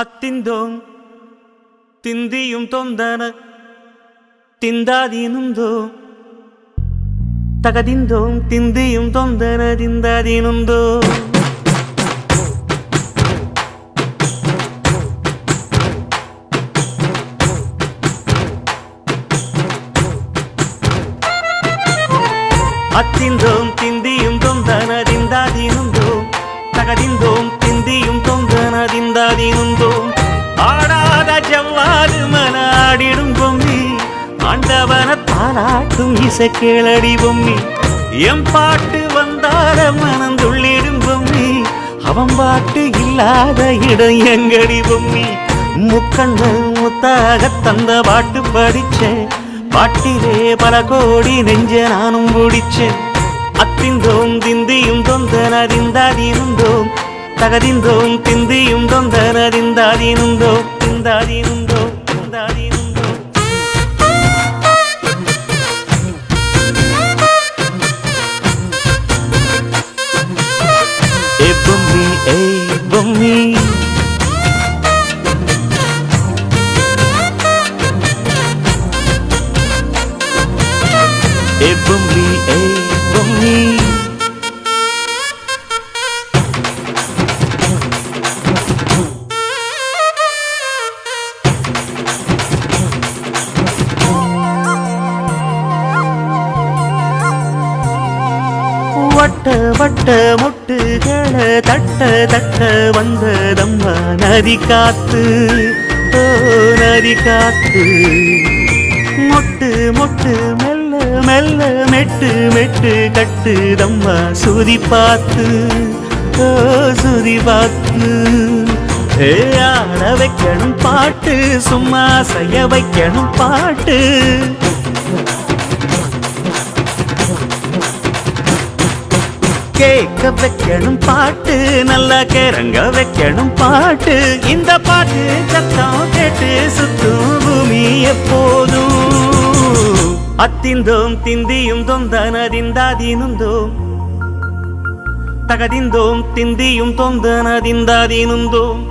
ಹತ್ತಿಂದೋಂ ತಿಂದಿಯುಂ ತೊಂದನ ತಿಂದಾದೀನುಂದೋ ತಗದಿಂದೋಂ ತಿಂದಿಯುಂ ತೊಂದನ ತಿಂದಾದೀನುಂದೋ ಹತ್ತಿಂದೋಂ ತಿಂದಿಯುಂ ತೊಂದನ ತಿಂದಾದೀನುಂದೋ தகதிந்தோம் திந்தியும் தொந்தனதிந்தாதினுந்தோம் ஆடாத ஜவ்வாது மனாடிடும் பொம்மி ஆண்டவன தாலாட்டும் இசை கேளடி பொம்மி எம் பாட்டு வந்தார மனந்துள்ளிடும் பொம்மி அவன் பாட்டு இல்லாத இடம் எங்கடி பொம்மி முக்கண்ணல் முத்தாக தந்த பாட்டு படிச்சேன் பாட்டிலே பல கோடி நெஞ்ச நானும் பிடிச்சேன் அத்திந்தோம் திந்தியும் தொந்தனதிந்தாதினுந்தோம் தகதிந்தோம் திந்தியும் தொந்தனதிந்தாதினுந்தோம் திந்தாதினுந்தோம் திந்தாதினுந்தோம் ஏ பொம்மி ஏ பொம்மி ஏ பொம்மி ஏ பொம்மி வட்ட வட்ட முட்டுகள தட்ட தட்ட வந்ததம்மா நதி காத்து ஓ நதி காத்து மொட்டு மொட்டு மெல்ல மெல்ல மெட்டு மெட்டு கட்டுதம்மா சுதி பார்த்து ஓ சுதி பார்த்து ஆட வைக்கணும் பாட்டு சும்மா செய்ய வைக்கணும் பாட்டு கேட்க வைக்கணும் பாட்டு நல்லா கேரங்க வைக்கணும் பாட்டு இந்த பாட்டு சத்தம் கேட்டு சுத்தும் பூமி எப்போதும் அத்திந்தோம் திந்தியும் தொந்தனதிந்தாதினுந்தோம் தகதிந்தோம் திந்தியும் தொந்தனதிந்தாதினுந்தோம்